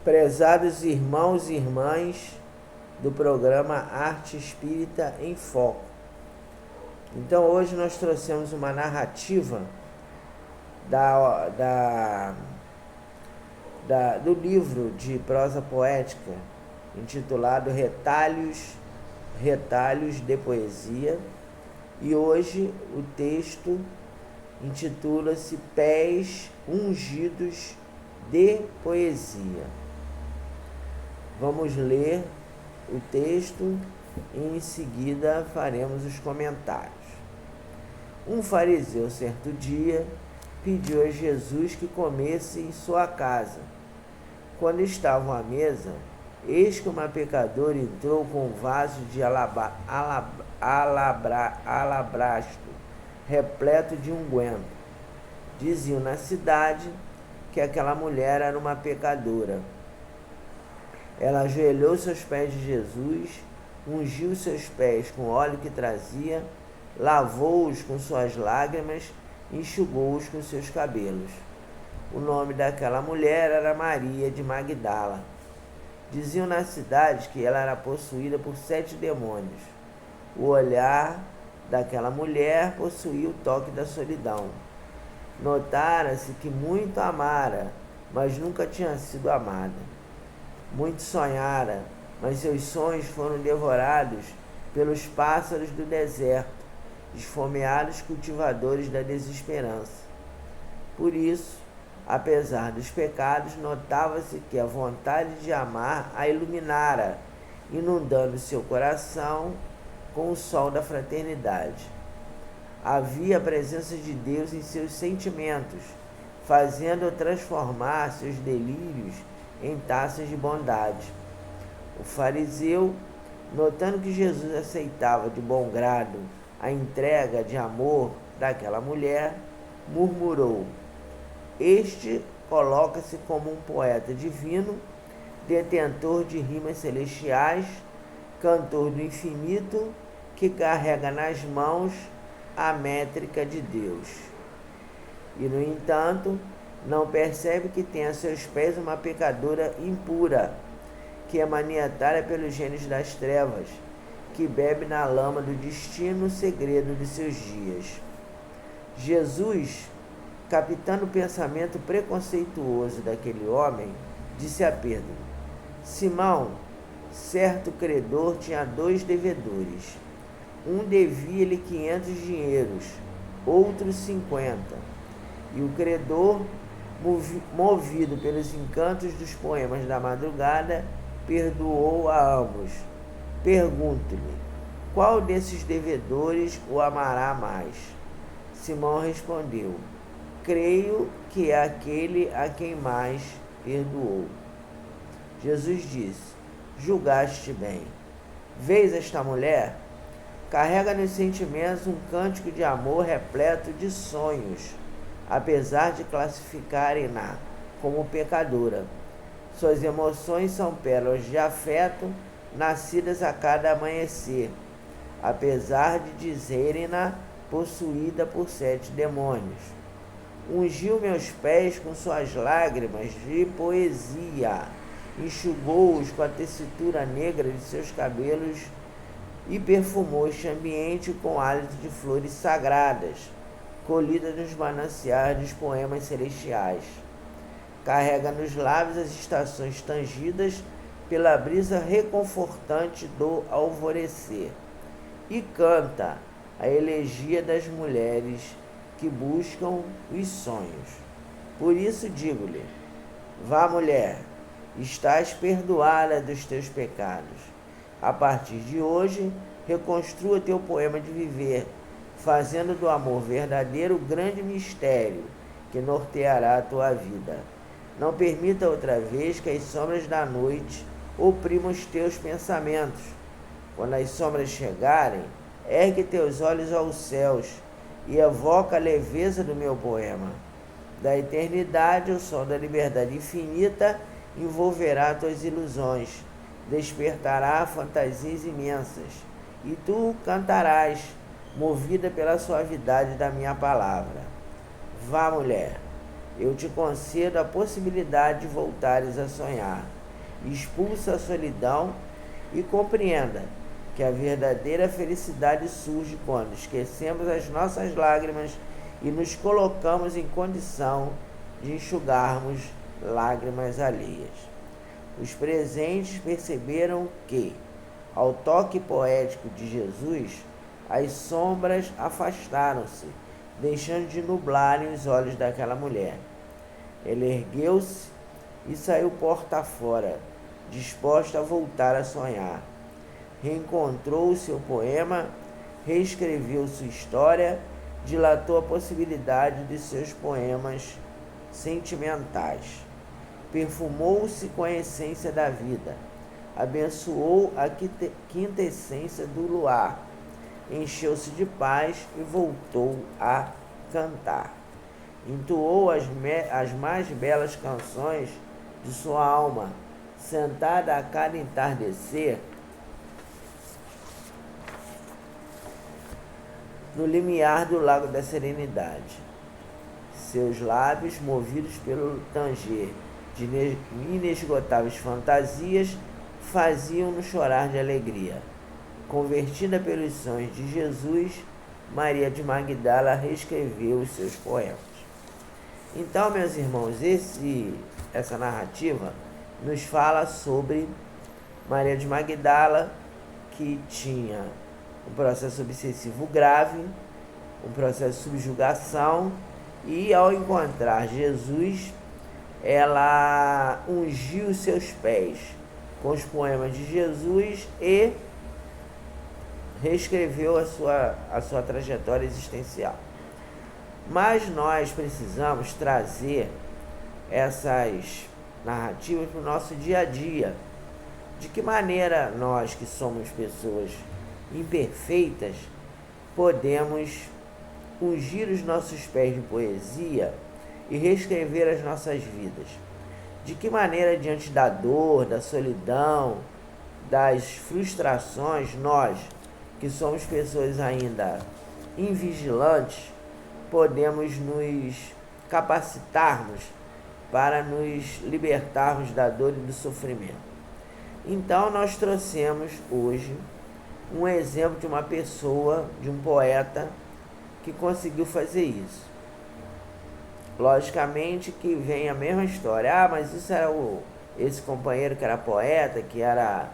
Prezados irmãos e irmãs do programa Arte Espírita em Foco. Então hoje nós trouxemos uma narrativa do livro de prosa poética intitulado Retalhos de Poesia, e hoje o texto intitula-se Pés Ungidos de Poesia. Vamos ler o texto e em seguida faremos os comentários. Um fariseu, certo dia, pediu a Jesus que comesse em sua casa. Quando estavam à mesa, eis que uma pecadora entrou com um vaso de alabastro, repleto de unguento. Diziam na cidade que aquela mulher era uma pecadora. Ela ajoelhou-se aos pés de Jesus, ungiu seus pés com o óleo que trazia, lavou-os com suas lágrimas e enxugou-os com seus cabelos. O nome daquela mulher era Maria de Magdala. Diziam na cidade que ela era possuída por 7 demônios. O olhar daquela mulher possuía o toque da solidão. Notara-se que muito amara, mas nunca tinha sido amada. Muito sonhara, mas seus sonhos foram devorados pelos pássaros do deserto, esfomeados cultivadores da desesperança. Por isso, apesar dos pecados, notava-se que a vontade de amar a iluminara, inundando seu coração com o sol da fraternidade. Havia a presença de Deus em seus sentimentos, fazendo-a transformar seus delírios em taças de bondade. O fariseu, notando que Jesus aceitava de bom grado a entrega de amor daquela mulher, murmurou: este coloca-se como um poeta divino, detentor de rimas celestiais, cantor do infinito, que carrega nas mãos a métrica de Deus. E, no entanto, não percebe que tem a seus pés uma pecadora impura, que é maniatada pelos gênios das trevas, que bebe na lama do destino o segredo de seus dias. Jesus, captando o pensamento preconceituoso daquele homem, disse a Pedro: Simão, certo credor tinha 2 devedores. Um devia-lhe 500 dinheiros, outro 50. E o credor, movido pelos encantos dos poemas da madrugada, perdoou a ambos. Pergunto-lhe, qual desses devedores o amará mais? Simão respondeu: creio que é aquele a quem mais perdoou. Jesus disse: julgaste bem. Vês esta mulher? Carrega nos sentimentos um cântico de amor repleto de sonhos, apesar de classificarem-na como pecadora. Suas emoções são pérolas de afeto, nascidas a cada amanhecer, apesar de dizerem-na possuída por 7 demônios. Ungiu meus pés com suas lágrimas de poesia, enxugou-os com a tessitura negra de seus cabelos e perfumou este ambiente com hálito de flores sagradas, colhidas nos mananciais dos poemas celestiais. Carrega nos lábios as estações tangidas pela brisa reconfortante do alvorecer e canta a elegia das mulheres que buscam os sonhos. Por isso digo-lhe: vá, mulher, estás perdoada dos teus pecados. A partir de hoje, reconstrua teu poema de viver, fazendo do amor verdadeiro o grande mistério que norteará a tua vida. Não permita outra vez que as sombras da noite oprimam os teus pensamentos. Quando as sombras chegarem, ergue teus olhos aos céus e evoca a leveza do meu poema. Da eternidade, o som da liberdade infinita envolverá tuas ilusões, despertará fantasias imensas, e tu cantarás, movida pela suavidade da minha palavra. Vá, mulher, eu te concedo a possibilidade de voltares a sonhar. Expulsa a solidão e compreenda que a verdadeira felicidade surge quando esquecemos as nossas lágrimas e nos colocamos em condição de enxugarmos lágrimas alheias. Os presentes perceberam que, ao toque poético de Jesus, as sombras afastaram-se, deixando de nublarem os olhos daquela mulher. Ele ergueu-se e saiu porta fora, disposto a voltar a sonhar. Reencontrou o seu poema, reescreveu sua história, dilatou a possibilidade de seus poemas sentimentais. Perfumou-se com a essência da vida, abençoou a quinta essência do luar, encheu-se de paz e voltou a cantar. Entoou as mais belas canções de sua alma, sentada a cada entardecer, no limiar do Lago da Serenidade. Seus lábios, movidos pelo tanger de inesgotáveis fantasias, faziam-no chorar de alegria. Convertida pelos sonhos de Jesus, Maria de Magdala reescreveu os seus poemas. Então, meus irmãos, essa narrativa nos fala sobre Maria de Magdala, que tinha um processo obsessivo grave, um processo de subjugação, e ao encontrar Jesus, ela ungiu os seus pés com os poemas de Jesus e reescreveu a sua trajetória existencial. Mas nós precisamos trazer essas narrativas para o nosso dia a dia. De que maneira nós, que somos pessoas imperfeitas, podemos ungir os nossos pés de poesia e reescrever as nossas vidas? De que maneira, diante da dor, da solidão, das frustrações, nós, que somos pessoas ainda invigilantes, podemos nos capacitarmos para nos libertarmos da dor e do sofrimento? Então nós trouxemos hoje um exemplo de uma pessoa, de um poeta que conseguiu fazer isso. Logicamente que vem a mesma história. Mas isso era esse companheiro que era poeta, que era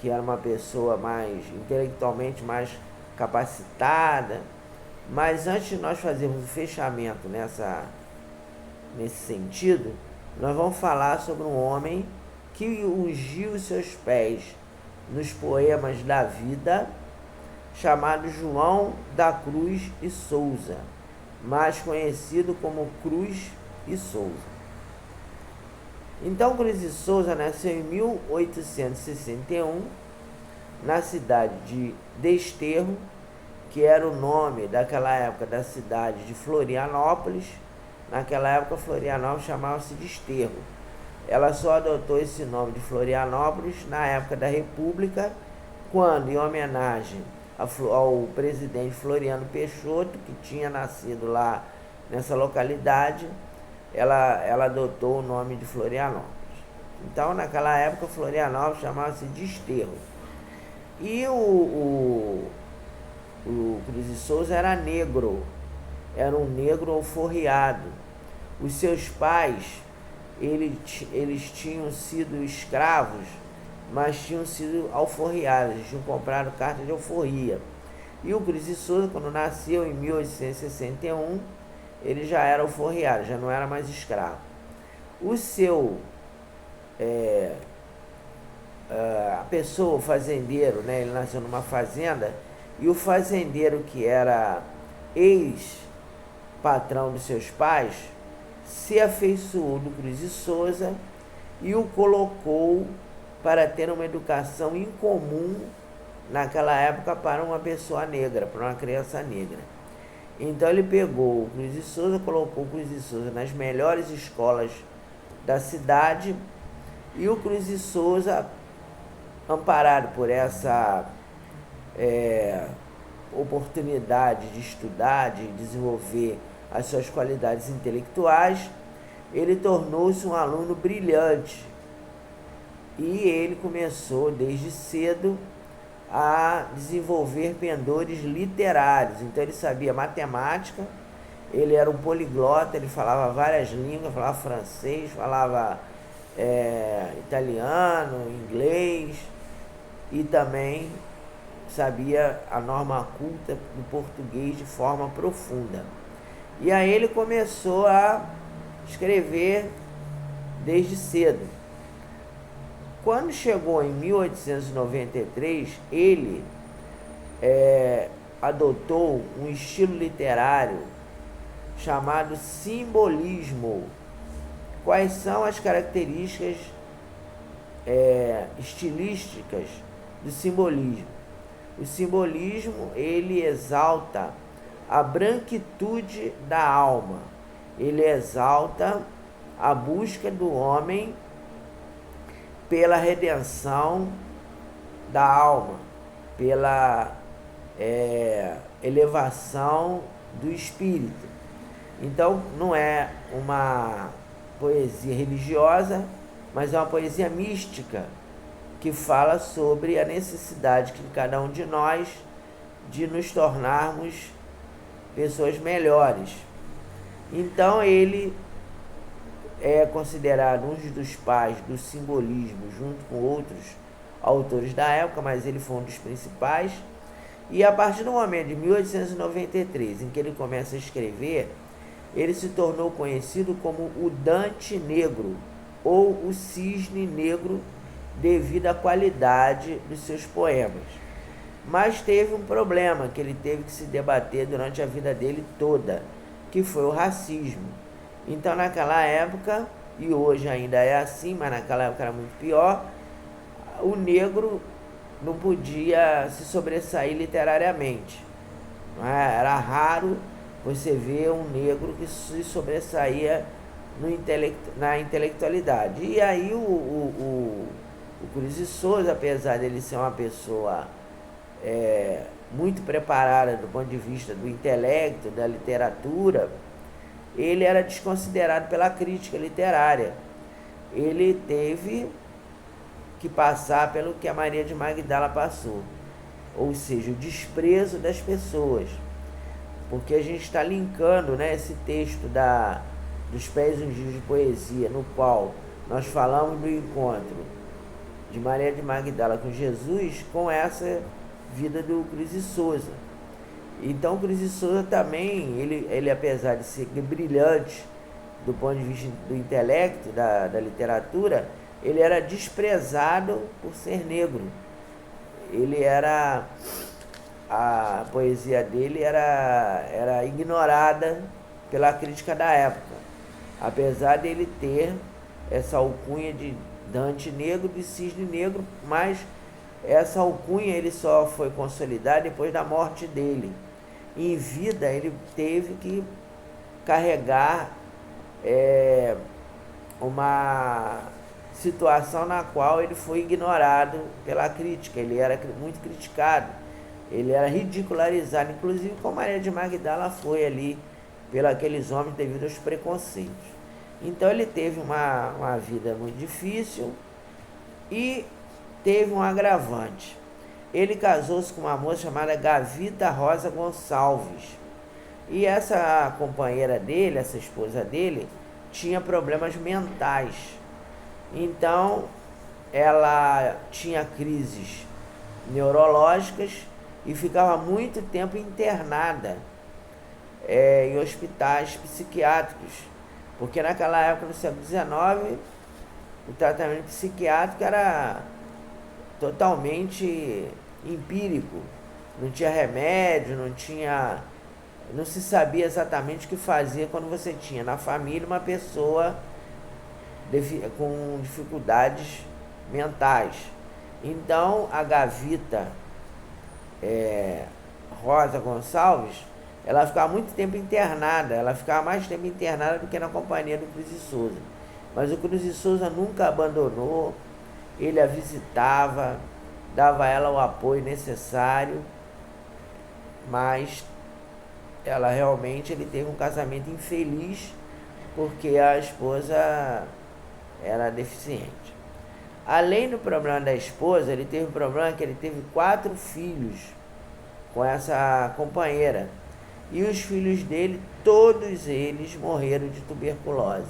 uma pessoa mais intelectualmente mais capacitada. Mas antes de nós fazermos o fechamento nesse sentido, nós vamos falar sobre um homem que ungiu os seus pés nos poemas da vida, chamado João da Cruz e Souza, mais conhecido como Cruz e Souza. Então, Cruz e Souza nasceu em 1861, na cidade de Desterro, que era o nome daquela época da cidade de Florianópolis. Naquela época, Florianópolis chamava-se Desterro. Ela só adotou esse nome de Florianópolis na época da República, quando, em homenagem ao presidente Floriano Peixoto, que tinha nascido lá nessa localidade, ela adotou o nome de Florianópolis. Então, naquela época, Florianópolis chamava-se Desterro. E o Cruz e Souza era negro, era um negro alforriado. Os seus pais, eles tinham sido escravos, mas tinham sido alforriados, eles tinham comprado carta de alforria. E o Cruz e Souza, quando nasceu em 1861, ele já era alforriado, já não era mais escravo. A pessoa, o fazendeiro, né, ele nasceu numa fazenda, e o fazendeiro, que era ex-patrão dos seus pais, se afeiçoou do Cruz e Souza e o colocou para ter uma educação incomum naquela época para uma pessoa negra, para uma criança negra. Então ele pegou o Cruz e Souza, colocou o Cruz e Souza nas melhores escolas da cidade, e o Cruz e Souza, amparado por essa oportunidade de estudar, de desenvolver as suas qualidades intelectuais, ele tornou-se um aluno brilhante e ele começou desde cedo a desenvolver pendores literários. Então ele sabia matemática, ele era um poliglota, ele falava várias línguas, falava francês, falava italiano, inglês, e também sabia a norma culta do português de forma profunda. E aí ele começou a escrever desde cedo. Quando chegou em 1893, ele adotou um estilo literário chamado simbolismo. Quais são as características estilísticas do simbolismo? O simbolismo, ele exalta a branquitude da alma. Ele exalta a busca do homem pela redenção da alma, pela elevação do espírito. Então, não é uma poesia religiosa, mas é uma poesia mística, que fala sobre a necessidade de cada um de nós de nos tornarmos pessoas melhores. Então ele é considerado um dos pais do simbolismo, junto com outros autores da época, mas ele foi um dos principais. E a partir do momento de 1893, em que ele começa a escrever, ele se tornou conhecido como o Dante Negro, ou o Cisne Negro, devido à qualidade dos seus poemas. Mas teve um problema que ele teve que se debater durante a vida dele toda, que foi o racismo. Então, naquela época, e hoje ainda é assim, mas naquela época era muito pior, o negro não podia se sobressair literariamente. Era raro você ver um negro que se sobressaía na intelectualidade. E aí o Cruz de Souza, apesar dele ser uma pessoa muito preparada do ponto de vista do intelecto, da literatura, ele era desconsiderado pela crítica literária. Ele teve que passar pelo que a Maria de Magdala passou, ou seja, o desprezo das pessoas, porque a gente está linkando, né, esse texto dos Pés Ungidos de Poesia, no qual nós falamos do encontro de Maria de Magdala com Jesus, com essa vida do Cruz de Souza. Então, Cruz de Souza também, ele apesar de ser brilhante do ponto de vista do intelecto, da literatura, ele era desprezado por ser negro. A poesia dele era ignorada pela crítica da época, apesar dele ter essa alcunha de Dante Negro, de Cisne Negro, mas essa alcunha ele só foi consolidada depois da morte dele. Em vida ele teve que carregar uma situação na qual ele foi ignorado pela crítica, ele era muito criticado, ele era ridicularizado, inclusive como Maria de Magdala foi ali pelos aqueles homens devido aos preconceitos. Então ele teve uma vida muito difícil e teve um agravante. Ele casou-se com uma moça chamada Gavita Rosa Gonçalves. E essa companheira dele, essa esposa dele, tinha problemas mentais. Então, ela tinha crises neurológicas e ficava muito tempo internada em hospitais psiquiátricos. Porque naquela época, no século XIX, o tratamento psiquiátrico era totalmente empírico. Não tinha remédio, não se sabia exatamente o que fazer quando você tinha na família uma pessoa com dificuldades mentais. Então, a Gavita Rosa Gonçalves, ela ficava muito tempo internada, ela ficava mais tempo internada do que na companhia do Cruz de Souza. Mas o Cruz de Souza nunca abandonou, ele a visitava, dava a ela o apoio necessário, mas ele teve um casamento infeliz, porque a esposa era deficiente. Além do problema da esposa, ele teve um problema que ele teve 4 filhos com essa companheira. E os filhos dele, todos eles morreram de tuberculose.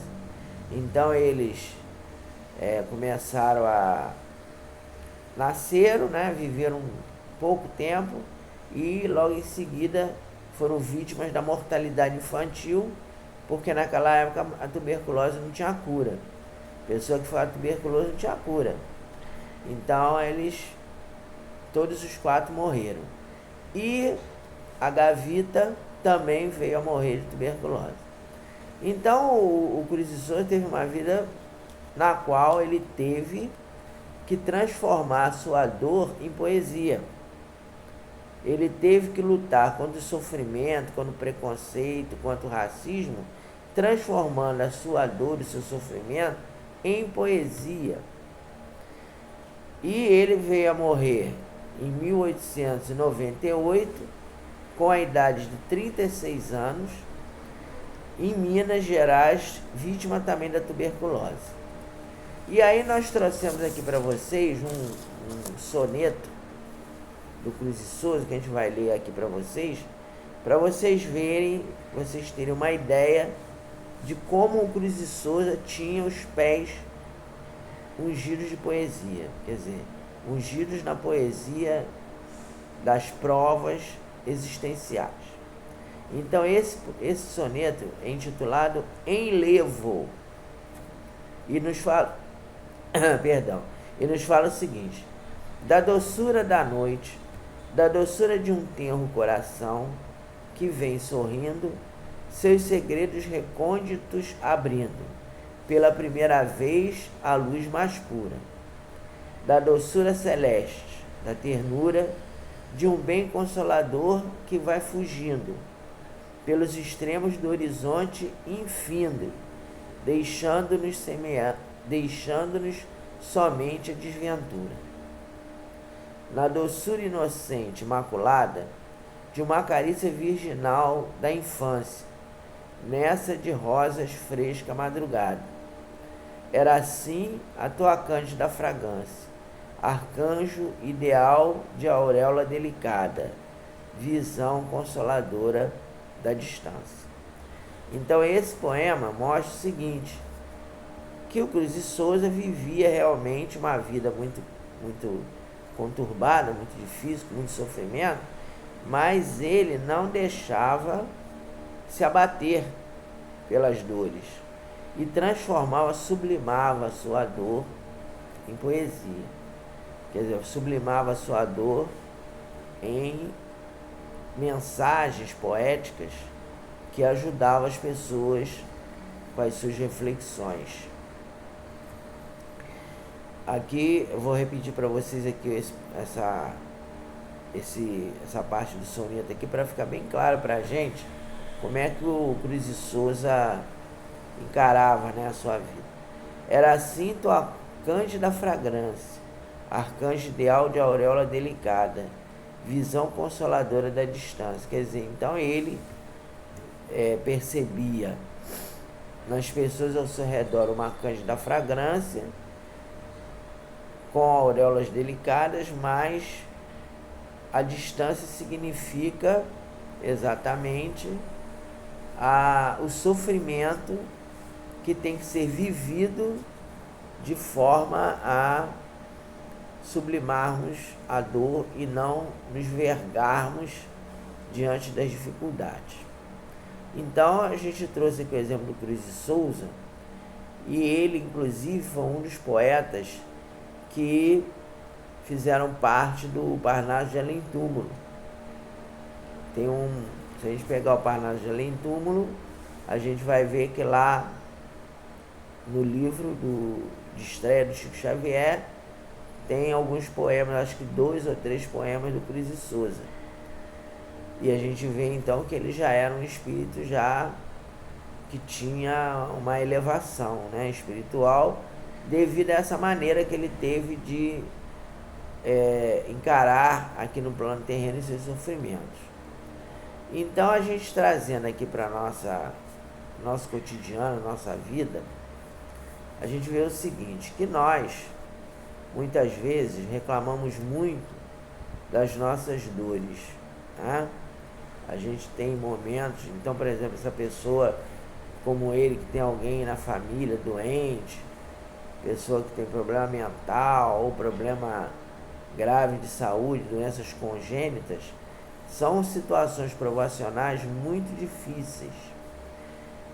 Então eles começaram a... nasceram, né, viveram pouco tempo e logo em seguida foram vítimas da mortalidade infantil, porque naquela época a tuberculose não tinha cura. Pessoa que foi tuberculose não tinha cura. Então todos os 4 morreram. E a Gavita também veio a morrer de tuberculose. Então o Cruz de Souza teve uma vida na qual ele teve que transformar a sua dor em poesia. Ele teve que lutar contra o sofrimento, contra o preconceito, contra o racismo, transformando a sua dor e o seu sofrimento em poesia. E ele veio a morrer em 1898, com a idade de 36 anos, em Minas Gerais, vítima também da tuberculose. E aí nós trouxemos aqui para vocês um soneto do Cruz de Souza, que a gente vai ler aqui para vocês verem, vocês terem uma ideia de como o Cruz de Souza tinha os pés ungidos de poesia, quer dizer, ungidos na poesia das provas existenciais. Então esse soneto é intitulado Enlevo e nos fala e nos fala o seguinte: da doçura da noite, da doçura de um tenro coração que vem sorrindo, seus segredos recônditos abrindo, pela primeira vez a luz mais pura, da doçura celeste, da ternura de um bem consolador que vai fugindo pelos extremos do horizonte infindo, deixando-nos somente a desventura. Na doçura inocente, imaculada, de uma carícia virginal da infância, nessa de rosas fresca madrugada. Era assim a tua cândida fragrância, arcanjo ideal de auréola delicada, visão consoladora da distância. Então esse poema mostra o seguinte, que o Cruz de Souza vivia realmente uma vida muito conturbada, muito difícil, com muito sofrimento, mas ele não deixava se abater pelas dores e transformava, sublimava a sua dor em poesia. Quer dizer, sublimava a sua dor em mensagens poéticas que ajudavam as pessoas com as suas reflexões. Aqui eu vou repetir para vocês aqui essa parte do soneto aqui para ficar bem claro para a gente como é que o Cruz de Souza encarava, né, a sua vida. Era assim tua cândida fragrância, arcanjo ideal de auréola delicada, visão consoladora da distância. Quer dizer, então ele percebia nas pessoas ao seu redor uma cândida fragrância com auréolas delicadas, mas a distância significa exatamente o sofrimento que tem que ser vivido de forma a sublimarmos a dor e não nos vergarmos diante das dificuldades. Então a gente trouxe aqui o exemplo do Cruz de Souza, e ele inclusive foi um dos poetas que fizeram parte do Parnaso de Além Túmulo. Se a gente pegar o Parnaso de Além Túmulo, a gente vai ver que lá no livro de estreia do Chico Xavier tem alguns poemas, acho que 2 ou 3 poemas do Cruz de Souza. E a gente vê então que ele já era um espírito já que tinha uma elevação, né, espiritual, devido a essa maneira que ele teve de encarar aqui no plano terreno os seus sofrimentos. Então a gente trazendo aqui para nosso cotidiano, nossa vida, a gente vê o seguinte, que nós, muitas vezes, reclamamos muito das nossas dores, né? A gente tem momentos, então, por exemplo, essa pessoa como ele, que tem alguém na família doente, pessoa que tem problema mental ou problema grave de saúde, doenças congênitas, são situações provacionais muito difíceis.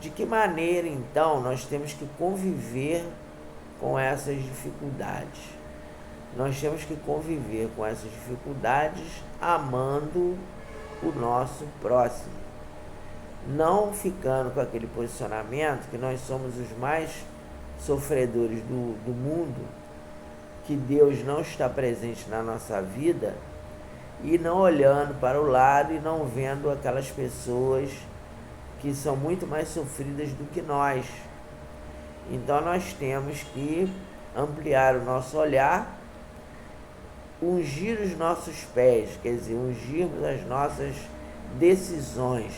De que maneira, então, nós temos que conviver com essas dificuldades? Nós temos que conviver com essas dificuldades amando o nosso próximo. Não ficando com aquele posicionamento que nós somos os mais sofredores do mundo, que Deus não está presente na nossa vida, e não olhando para o lado e não vendo aquelas pessoas que são muito mais sofridas do que nós. Então nós temos que ampliar o nosso olhar, ungir os nossos pés, quer dizer, ungirmos as nossas decisões,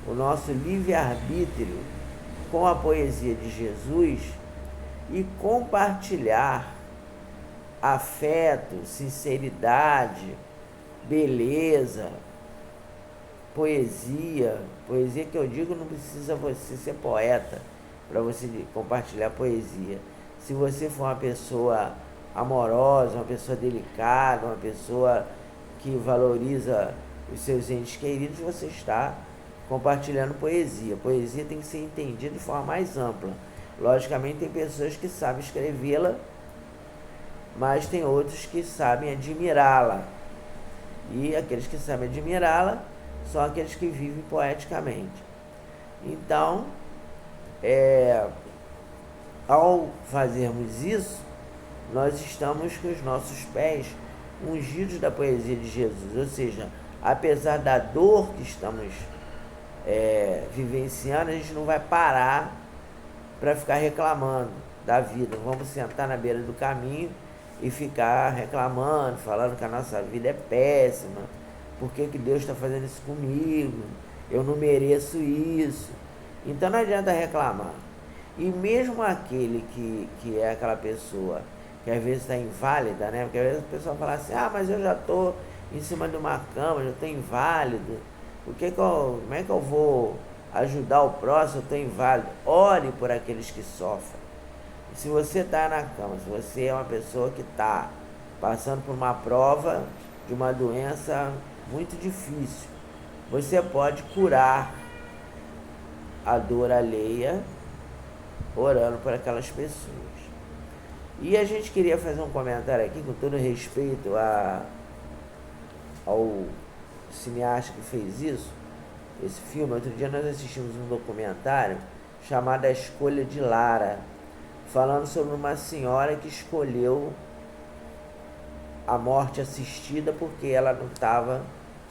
o nosso livre-arbítrio com a poesia de Jesus e compartilhar afeto, sinceridade, beleza, poesia que eu digo, não precisa você ser poeta para você compartilhar poesia. Se você for uma pessoa amorosa, uma pessoa delicada, uma pessoa que valoriza os seus entes queridos, você está compartilhando poesia. Poesia tem que ser entendida de forma mais ampla. Logicamente tem pessoas que sabem escrevê-la, mas tem outros que sabem admirá-la. E aqueles que sabem admirá-la são aqueles que vivem poeticamente. Então, ao fazermos isso, nós estamos com os nossos pés ungidos da poesia de Jesus. Ou seja, apesar da dor que estamos vivenciando, a gente não vai parar para ficar reclamando da vida. Não vamos sentar na beira do caminho e ficar reclamando, falando que a nossa vida é péssima, por que Deus está fazendo isso comigo, eu não mereço isso. Então não adianta reclamar. E mesmo aquele que é aquela pessoa que às vezes está inválida, né? Porque às vezes a pessoa fala assim, mas eu já estou em cima de uma cama, já estou inválido, como é que eu vou ajudar o próximo, eu estou inválido? Ore por aqueles que sofrem. Se você está na cama, se você é uma pessoa que está passando por uma prova de uma doença muito difícil, você pode curar a dor alheia orando por aquelas pessoas. E a gente queria fazer um comentário aqui, com todo respeito ao cineasta que fez isso, esse filme. Outro dia nós assistimos um documentário chamado A Escolha de Lara, falando sobre uma senhora que escolheu a morte assistida porque ela não estava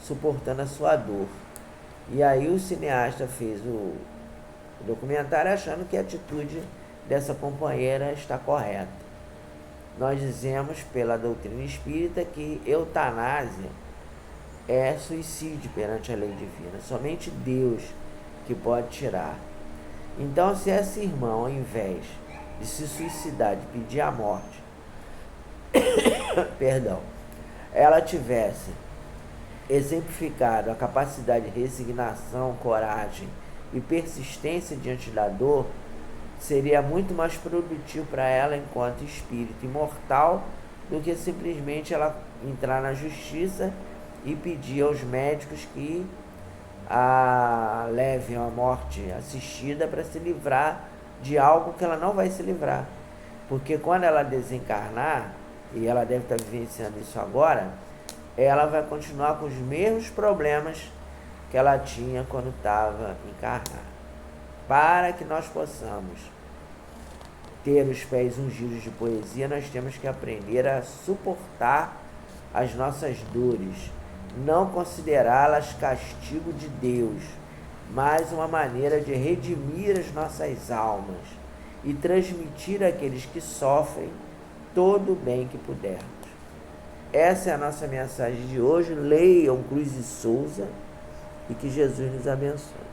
suportando a sua dor. E aí o cineasta fez o documentário achando que a atitude dessa companheira está correta. Nós dizemos pela doutrina espírita que eutanásia é suicídio perante a lei divina. Somente Deus que pode tirar. Então, se essa irmã, ao invés de se suicidar, de pedir a morte, ela tivesse exemplificado a capacidade de resignação, coragem e persistência diante da dor, seria muito mais produtivo para ela enquanto espírito imortal do que simplesmente ela entrar na justiça e pedir aos médicos que a levem à morte assistida para se livrar de algo que ela não vai se livrar. Porque quando ela desencarnar, e ela deve estar vivenciando isso agora, ela vai continuar com os mesmos problemas que ela tinha quando estava encarnada. Para que nós possamos ter os pés ungidos de poesia, nós temos que aprender a suportar as nossas dores, não considerá-las castigo de Deus, mas uma maneira de redimir as nossas almas e transmitir àqueles que sofrem todo o bem que pudermos. Essa é a nossa mensagem de hoje. Leiam Cruz e Souza e que Jesus nos abençoe.